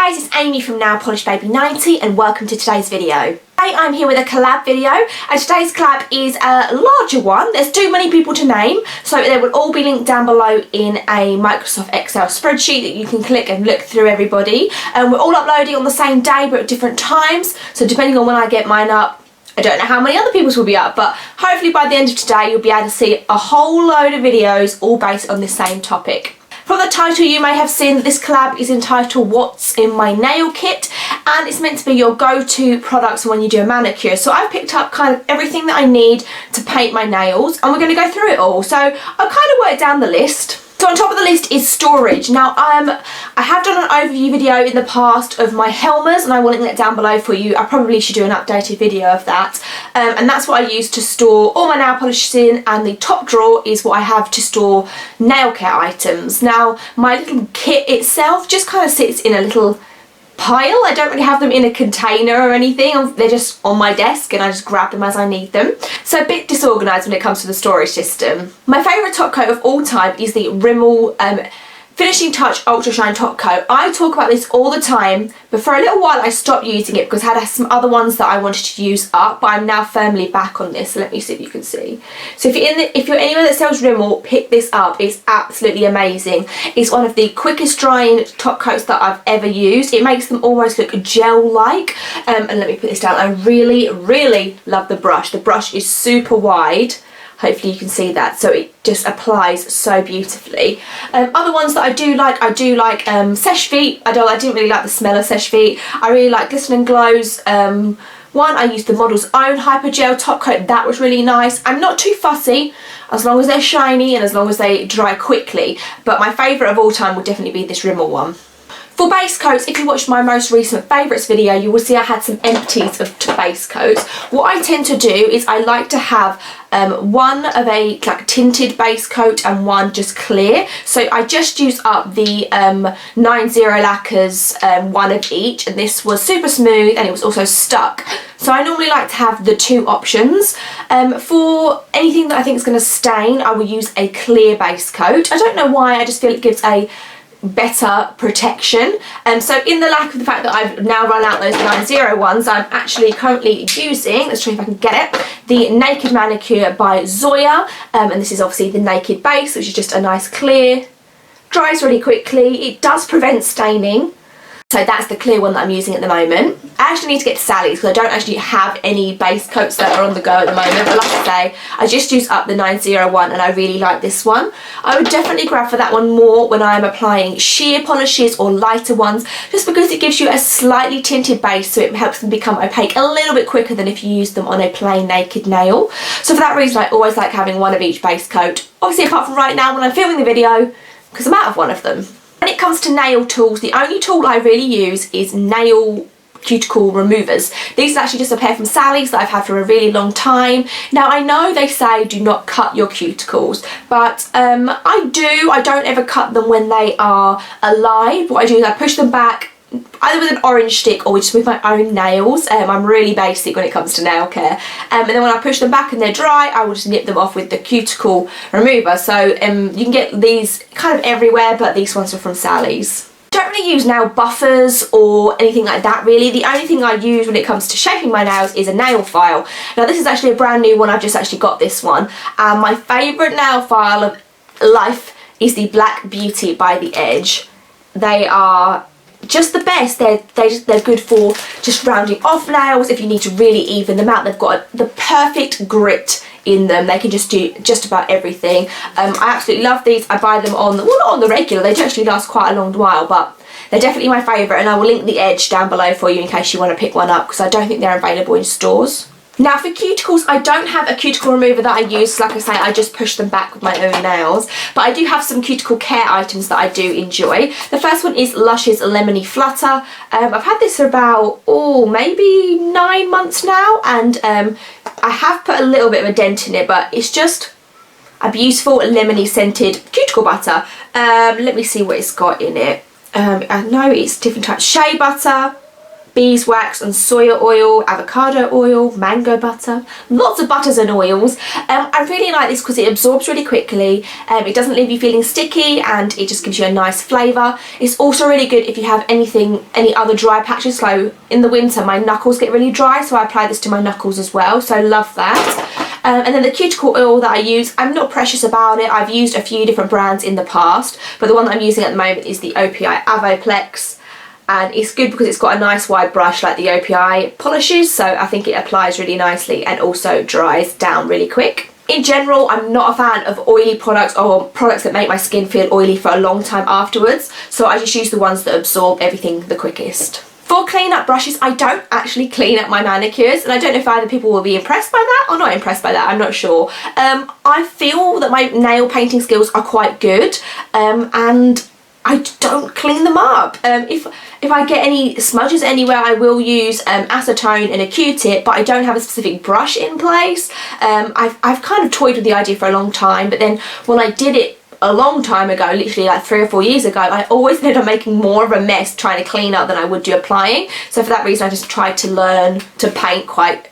Hi guys, it's Amy from Nail Polish Baby 90 and welcome to today's video. Today I'm here with a collab video and today's collab is a larger one. There's too many people to name, so they will all be linked down below in a Microsoft Excel spreadsheet that you can click and look through everybody. We're all uploading on the same day but at different times, so depending on when I get mine up, I don't know how many other people's will be up, but hopefully by the end of today you'll be able to see a whole load of videos all based on the same topic. From the title you may have seen that this collab is entitled What's in My Nail Kit, and it's meant to be your go-to products when you do a manicure. So I've picked up kind of everything that I need to paint my nails and we're going to go through it all. So I've kind of worked down the list. So on top of the list is storage. Now I have done an overview video in the past of my Helmers and I will link that down below for you. I probably should do an updated video of that. And that's what I use to store all my nail polishes in, and the top drawer is what I have to store nail care items. Now my little kit itself just kind of sits in a little pile. I don't really have them in a container or anything. They're just on my desk and I just grab them as I need them. So a bit disorganised when it comes to the storage system. My favourite top coat of all time is the Rimmel Finishing Touch Ultra Shine Top Coat. I talk about this all the time, but for a little while I stopped using it because I had some other ones that I wanted to use up, but I'm now firmly back on this. So let me see if you can see. So if you're anywhere that sells Rimmel, pick this up. It's absolutely amazing. It's one of the quickest drying top coats that I've ever used. It makes them almost look gel-like. And let me put this down. I really, really love the brush. The brush is super wide. Hopefully you can see that, so it just applies so beautifully. Other ones that I do like Seche Vite. I didn't really like the smell of Seche Vite. I really like Glisten and Glow's one. I used the Model's Own Hyper Gel top coat. That was really nice. I'm not too fussy as long as they're shiny and as long as they dry quickly, but my favourite of all time would definitely be this Rimmel one. For base coats, if you watched my most recent favourites video, you will see I had some empties of base coats. What I tend to do is I like to have one of a tinted base coat and one just clear. So I just used up the 90 lacquers, one of each, and this was super smooth and it was also stuck. So I normally like to have the two options. For anything that I think is going to stain, I will use a clear base coat. I don't know why, I just feel it gives a better protection. So in the lack of the fact that I've now run out those 90 ones, I'm actually currently using, let's try if I can get it, the Naked Manicure by Zoya, and this is obviously the naked base, which is just a nice clear, dries really quickly, it does prevent staining. So that's the clear one that I'm using at the moment. I actually need to get to Sally's because I don't actually have any base coats that are on the go at the moment. But like I say, I just used up the 90 one and I really like this one. I would definitely grab for that one more when I'm applying sheer polishes or lighter ones, just because it gives you a slightly tinted base, so it helps them become opaque a little bit quicker than if you use them on a plain naked nail. So for that reason, I always like having one of each base coat. Obviously apart from right now when I'm filming the video, because I'm out of one of them. When it comes to nail tools, the only tool I really use is nail cuticle removers. These are actually just a pair from Sally's that I've had for a really long time. Now I know they say do not cut your cuticles, but I do. I don't ever cut them when they are alive. What I do is I push them back either with an orange stick or just with my own nails. I'm really basic when it comes to nail care. And then when I push them back and they're dry, I will just nip them off with the cuticle remover. So you can get these kind of everywhere, but these ones are from Sally's. I don't really use nail buffers or anything like that really. The only thing I use when it comes to shaping my nails is a nail file. Now this is actually a brand new one, I've just actually got this one. And my favourite nail file of life is the Black Beauty by The Edge. They are just the best. They're good for just rounding off nails if you need to really even them out. They've got the perfect grit in them. They can just do just about everything. I absolutely love these. I buy them on, well, not on the regular, they do actually last quite a long while, but they're definitely my favourite, and I will link The Edge down below for you in case you want to pick one up, because I don't think they're available in stores. Now for cuticles, I don't have a cuticle remover that I use. Like I say, I just push them back with my own nails. But I do have some cuticle care items that I do enjoy. The first one is Lush's Lemony Flutter. I've had this for about, maybe 9 months now. And I have put a little bit of a dent in it, but it's just a beautiful lemony scented cuticle butter. Let me see what it's got in it. I know it's different types. Shea butter, beeswax and soya oil, avocado oil, mango butter, lots of butters and oils. I really like this because it absorbs really quickly, it doesn't leave you feeling sticky, and it just gives you a nice flavour. It's also really good if you have any other dry patches. So in the winter my knuckles get really dry, so I apply this to my knuckles as well, so I love that. And then the cuticle oil that I use, I'm not precious about it. I've used a few different brands in the past, but the one that I'm using at the moment is the OPI Avoplex, and it's good because it's got a nice wide brush like the OPI polishes, so I think it applies really nicely and also dries down really quick. In general, I'm not a fan of oily products or products that make my skin feel oily for a long time afterwards, so I just use the ones that absorb everything the quickest. For clean up brushes, I don't actually clean up my manicures, and I don't know if either people will be impressed by that or not impressed by that, I'm not sure. I feel that my nail painting skills are quite good, and I don't clean them up. If I get any smudges anywhere, I will use acetone and a Q-tip, but I don't have a specific brush in place. I've kind of toyed with the idea for a long time, but then when I did it a long time ago, literally like 3 or 4 years ago, I always ended up making more of a mess trying to clean up than I would do applying. So for that reason I just tried to learn to paint quite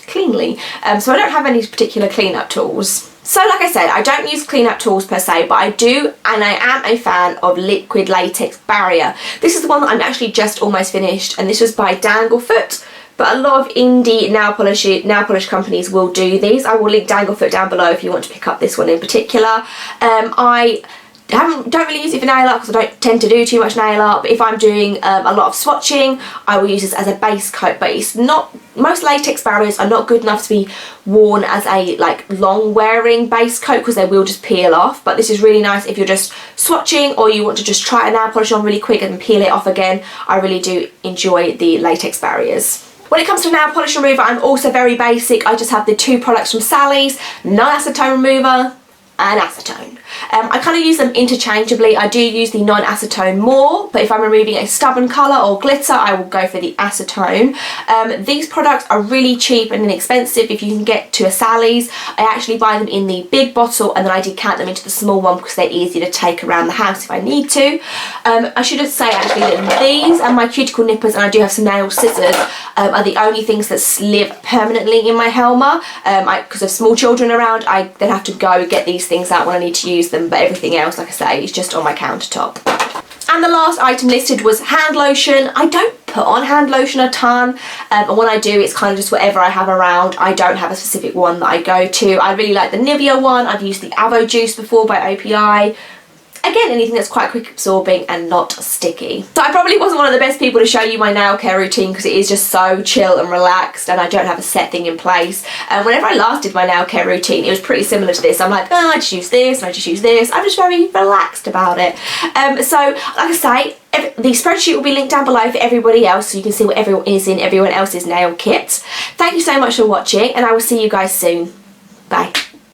cleanly. So I don't have any particular cleanup tools. So like I said, I don't use cleanup tools per se, but I do, and I am a fan of liquid latex barrier. This is the one that I'm actually just almost finished, and this was by Danglefoot. But a lot of indie nail polish companies will do these. I will link Danglefoot down below if you want to pick up this one in particular. I don't really use it for nail art because I don't tend to do too much nail art, but if I'm doing a lot of swatching, I will use this as a base coat. But it's not, most latex barriers are not good enough to be worn as a like long wearing base coat because they will just peel off. But this is really nice if you're just swatching or you want to just try a nail polish on really quick and peel it off again. I really do enjoy the latex barriers. When it comes to nail polish remover, I'm also very basic. I just have the 2 products from Sally's, non-acetone remover and acetone. I kind of use them interchangeably. I do use the non-acetone more, but if I'm removing a stubborn colour or glitter, I will go for the acetone. These products are really cheap and inexpensive if you can get to a Sally's. I actually buy them in the big bottle and then I decant them into the small one because they're easy to take around the house if I need to. I should say actually that these and my cuticle nippers, and I do have some nail scissors, are the only things that live permanently in my Helma. Because of small children around, I then have to go get these things out when I need to use them, but everything else, like I say, is just on my countertop. And the last item listed was hand lotion. I don't put on hand lotion a ton, and when I do, it's kind of just whatever I have around. I don't have a specific one that I go to. I really like the Nivea one. I've used the Avo Juice before by OPI. Again, anything that's quite quick absorbing and not sticky. So I probably wasn't one of the best people to show you my nail care routine because it is just so chill and relaxed and I don't have a set thing in place. And whenever I last did my nail care routine, it was pretty similar to this. I'm like, oh, I just use this and I just use this. I'm just very relaxed about it. So like I say, the spreadsheet will be linked down below for everybody else so you can see what everyone is in everyone else's nail kit. Thank you so much for watching and I will see you guys soon.